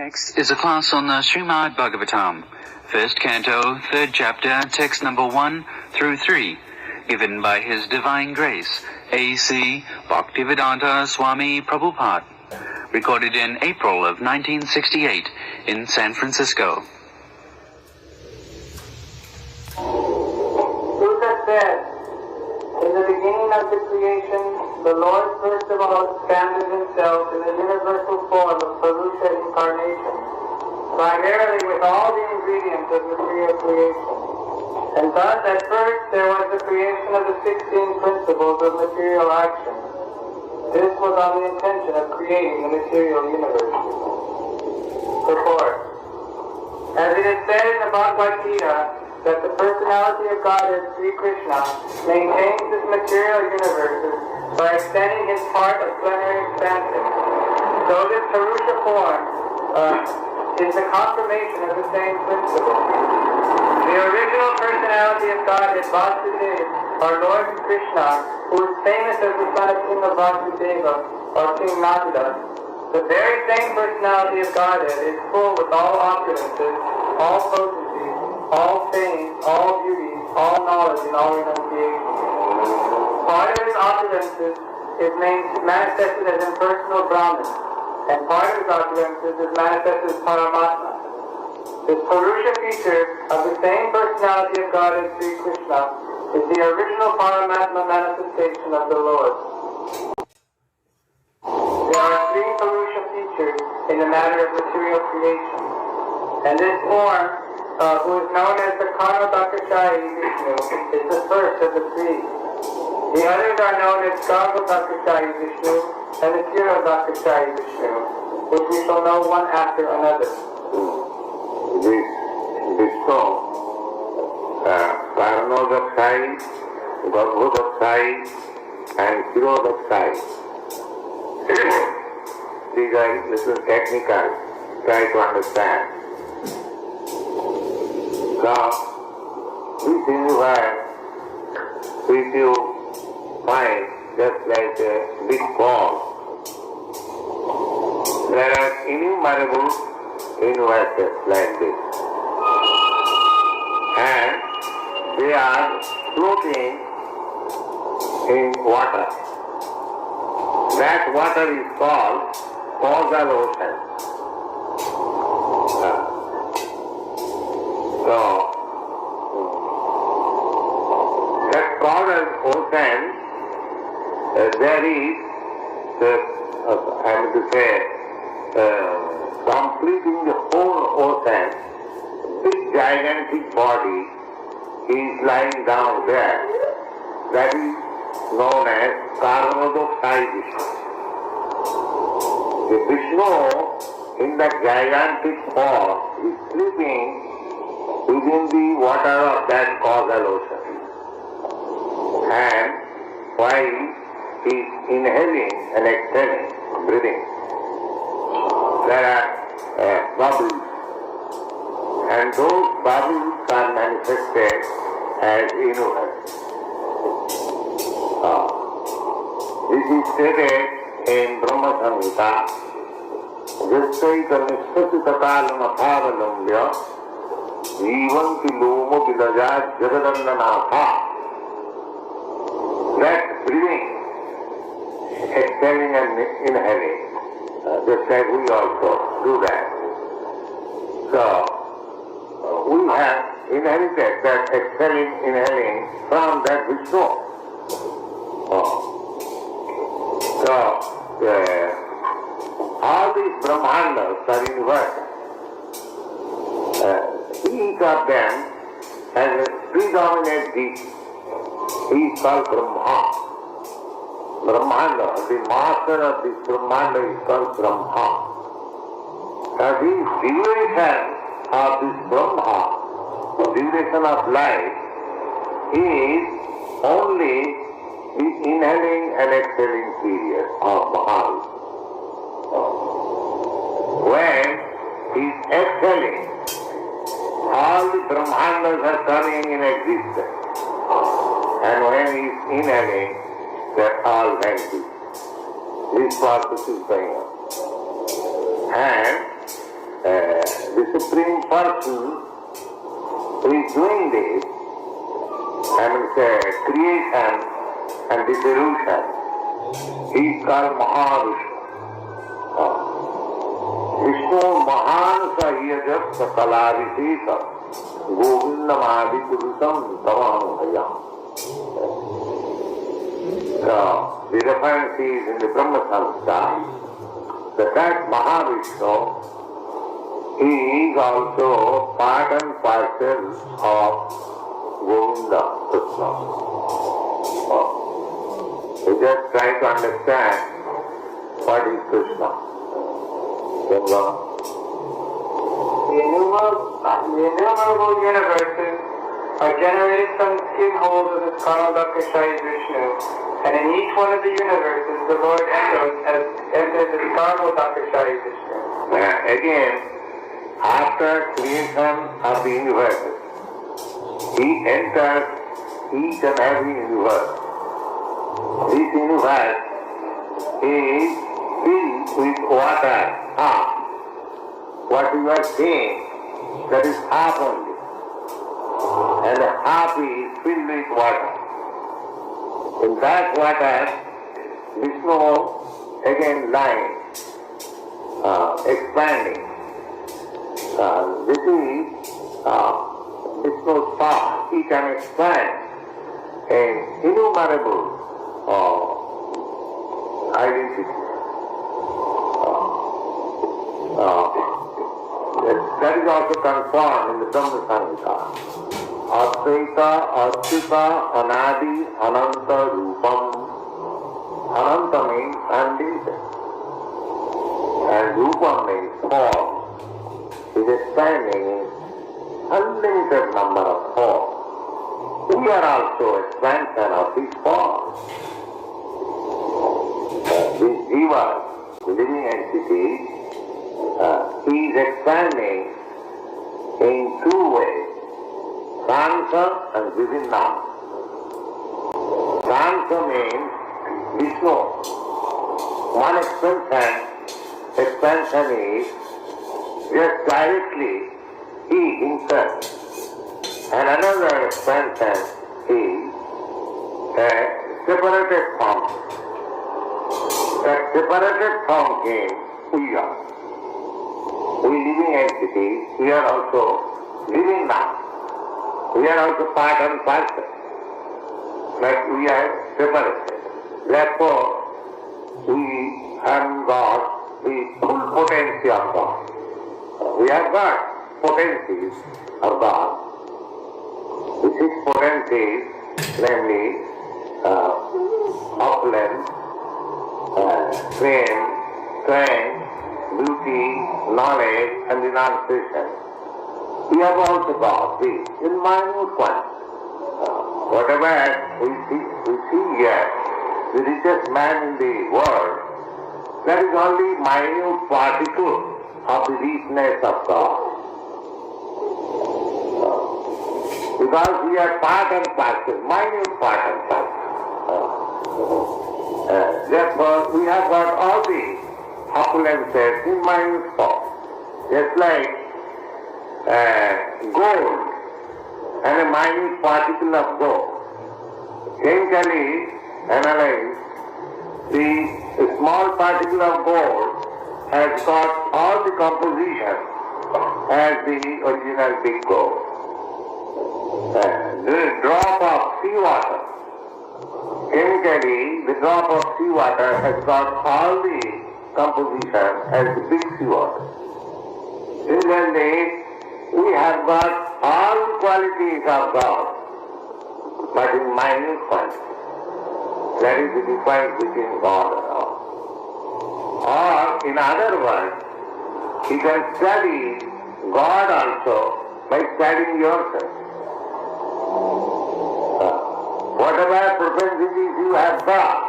Next is a class on the Srimad Bhagavatam, first canto, third chapter, text number 1 through 3, given by His Divine Grace, A.C. Bhaktivedanta Swami Prabhupada, recorded in April of 1968 in San Francisco. Buddha said, in the beginning of the creation, the Lord first of all expanded himself in the universal form of Purusha incarnation, primarily with all the ingredients of material creation. And thus at first there was the creation of the 16 principles of material action. This was on the intention of creating the material universe. Purport. As it is said in the Bhagavad Gita, that the personality of Godhead, Sri Krishna, maintains this material universe by extending his part of plenary expansion. So this Purusha form is the confirmation of the same principle. The original personality of Godhead, Vasudeva, our Lord Krishna, who is famous as the son of King of Vasudeva, or King Nanda, the very same personality of Godhead is full with all opulences, all potency, all fame, all beauty, all knowledge, and all renunciation. Part of his opulences is manifested as impersonal Brahman, and part of his opulences is manifested as Paramatma. This Purusha feature of the same personality of God as Sri Krishna is the original Paramatma manifestation of the Lord. There are three Purusha features in the matter of material creation, and this form, who is known as the Karma-Dakashayi Vishnu, is the first of the three. The others are known as Garva-Dakashayi Vishnu and the Kira-Dakashayi Vishnu, which we shall know one after another. This Vishnu, Karma-Dakashayi, Garva-Dakashayi and Kira-Dakashayi. These are little technical, try to understand. Now, this universe, which you find just like a big ball, there are innumerable universes like this. And they are floating in water. That water is called causal ocean. So, that causal ocean, there is, I mean to say, completing the whole ocean, big gigantic body is lying down there. That is known as Karma-Dakashayi Vishnu. The Vishnu in that gigantic form is sleeping within the water of that causal ocean. And while he is inhaling and exhaling, breathing, there are bubbles. And those bubbles are manifested as universe. This is stated in Brahma Samhita, Jastaika Nishpasita Kalamatavalambya Jivanti Lomo Vidaja Jagadandanatha. That breathing, exhaling and inhaling, just like we also do that. So, we have inherited that exhaling, inhaling from that Vishnu. So, all these Brahmandas are universal. Each of them has a predominant deity. He is called Brahma. Brahmanda, the master of this Brahmanda is called Brahma. Now this duration of this Brahma, duration of life, is only the inhaling and exhaling period of Mahal. When he is exhaling, all the Brahmandas are coming in existence. And when he is inhaling, they are all vanish. This process is going on. And Supreme Person who is doing this, creation and dissolution, he is called Mahavishnu. Vishnu Mahan Sahiyajat Sakala Vishesa Govindamadi Purusham Tamahaya. The reference is in the Brahma Samhita that Mahavishnu, he is also part and parcel of Govinda Krishna. We just try to understand what is Krishna. The innumerable universes are generated from the skin holes of the Karnadakashai Vishnu, and in each one of the universes the Lord enters the Karnadakashai Vishnu. Again, after creation of the universe, he enters each and every universe. This universe is filled with water, half. What you are seeing, that is half only. And the half is filled with water. In that water, Vishnu again lying, expanding. This is Vishnu's power. He can expand an innumerable identity. That is also confirmed in the Brahma Samhita. Advaita, Achyuta, Anadi, Ananta, Rupam. Ananta means unlimited. And Rupam means form. Is expanding in unlimited number of forms. We are also expansion of these forms. This jiva, the living entity, he is expanding in two ways, Sansa and Vivinnam. Sansa means Vishnu. One expansion is just directly he himself, and another expansion is a separated form. That separated form is we are. We living entities, we are also living now. We are also part and parcel. But we are separated. Therefore, we have got the full potency of God. We have got potencies of God. The six potencies, namely opulence, fame, strength, beauty, knowledge, and renunciation. We have also got this in minute one. Whatever we see here, the richest man in the world, that is only minute particle of the richness of God. Because we are part and parcel, minute part and parcel. Therefore, we have got all the opulences in minute form. Just like gold and a minute particle of gold. Chemically analyze, the small particle of gold has got all the composition as the original big gold. The drop of seawater, chemically the drop of seawater has got all the composition as the big seawater. Similarly, we have got all the qualities of God, but in minute quantity. That is the difference between God and all. Or, in other words, you can study God also by studying yourself. Whatever propensities you have got,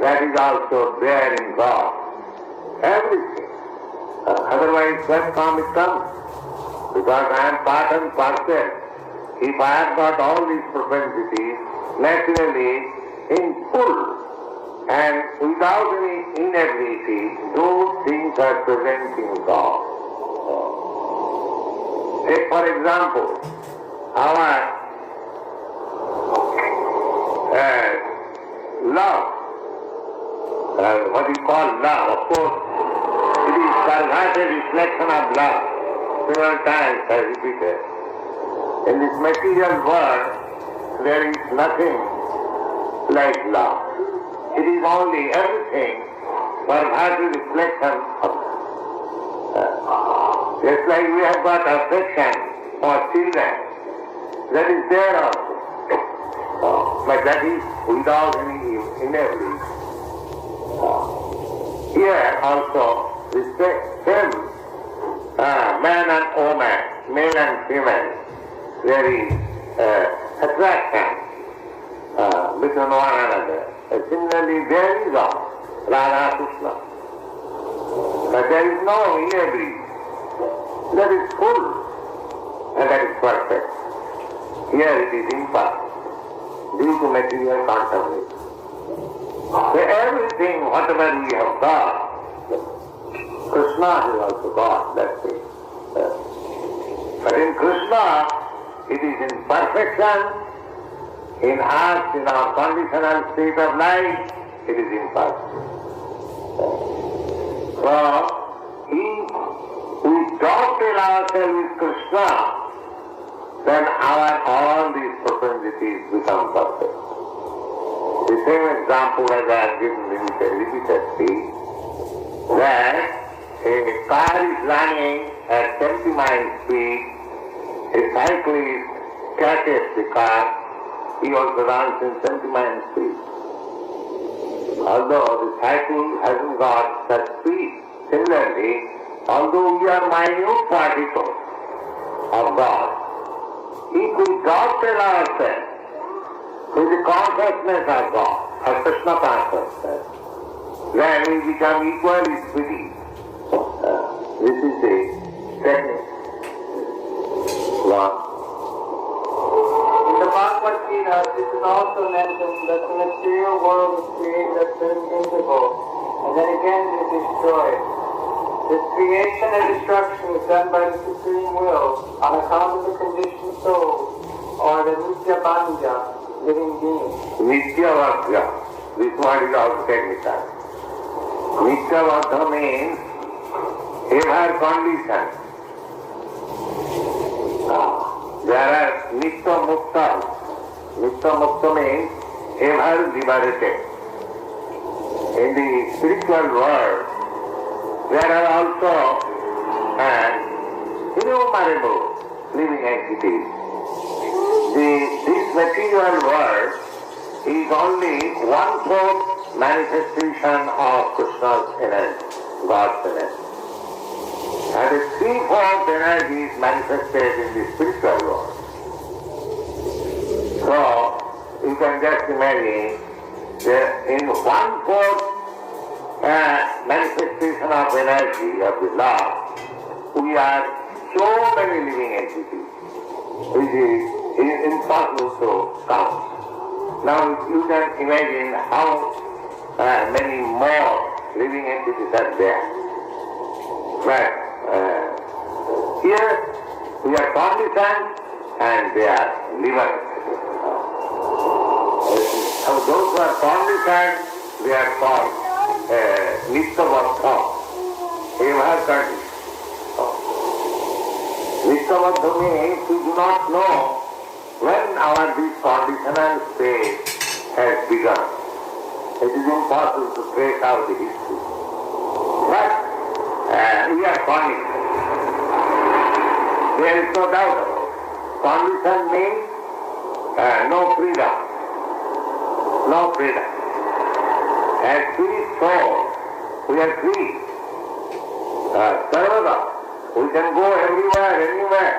that is also there in God. Everything. Otherwise, what harm it comes? Because I am part and parcel. If I have got all these propensities, naturally, in full and without any inability, those things are present in God. Take for example, our love, what we call love, of course, it is perverted reflection of love. Several times I repeated. In this material world, there is nothing like love. It is only everything perverted reflection of love. Just like we have got affection for children, that is there also. But that is without any enabling. Here also, the same man and woman, male and female, there is attraction between one another. Similarly, there is also Radha Krishna. But there is no enabling. That is full and that is perfect. Here it is imperfect due to material contamination. So everything, whatever we have got, Krishna has also got that thing. But in Krishna, it is in perfection. In us, in our conditional state of life, it is imperfect. So, if we don't tell ourselves with Krishna, then all these propensities become perfect. The same example as I have given repeatedly, that a car is running at 20 miles speed, a cyclist catches the car, he also runs in 20 miles speed. Although the cycle hasn't got such speed, similarly, although we are minute particles of God, if we don't tell ourselves with the consciousness of God, of Krishna consciousness, then we become equally speedy. This is the technique. In the Bhagavad Gita, this is also mentioned that the material world is created at certain intervals, and then again it is destroyed. This creation and destruction is done by the Supreme Will on account of the conditioned soul, or the Nitya Banja, living being. Nitya Banja, this word is also technical. Nitya Banja means ever condition. There are Nitya Mukta. Nitya Mukta means ever liberated. In the spiritual world, there are also innumerable living entities. This material world is only 1/4 manifestation of Krishna's energy, God's energy. And the 3/4 energy is manifested in the spiritual world. So, you can just imagine that in 1/4 manifestation of energy of the Lord, we are so many living entities, which is impossible to count. Now you can imagine how many more living entities are there. But here we are conditioned and they are liberated. So those who are conditioned, they are called Nitya-Baddha, ever conditioned. Nitya-Baddha means we do not know when our this conditional state has begun. It is impossible to trace out the history. But we are conditioned. There is no doubt about it. Condition means no freedom. No freedom. As free soul, we are free. Sarvada, we can go everywhere, anywhere.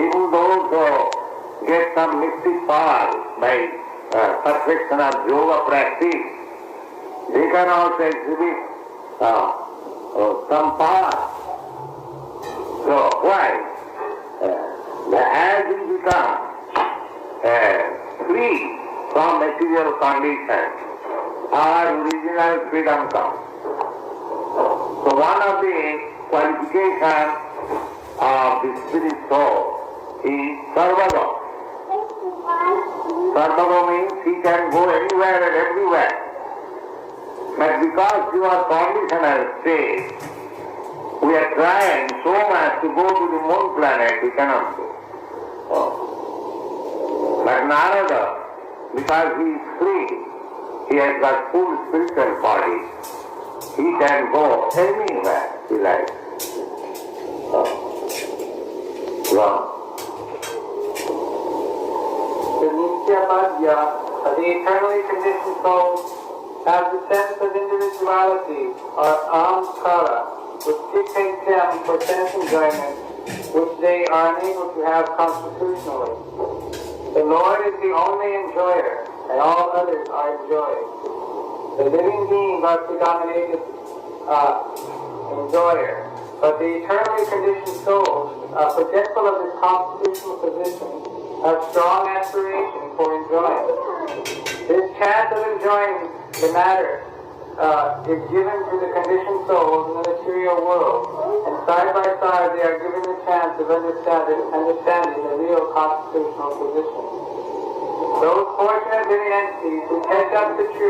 Even those who get some mystic power by perfection of yoga practice, they can also exhibit some power. So why? As we become free from material conditions, our original freedom comes. So one of the qualifications of the spirit soul is sarvaga. Sarvaga means he can go anywhere and everywhere. But because you are conditional state, we are trying so much to go to the moon planet, we cannot go. But Narada, because he is free, he has got full spiritual body, he can go anywhere he likes. The Nityapadya, the eternally conditioned souls, have the sense of individuality, or ahamkara, which dictates them for sense enjoyment, which they are unable to have constitutionally. The Lord is the only enjoyer, and all others are enjoyed. The living beings are predominated enjoyer, but the eternally conditioned souls, forgetful of this constitutional position, have strong aspiration for enjoying. This chance of enjoying the matter is given to the conditioned souls in the material world, and side by side they are given the chance of understanding the real constitutional position. Those fortunate living entities who catch up the truth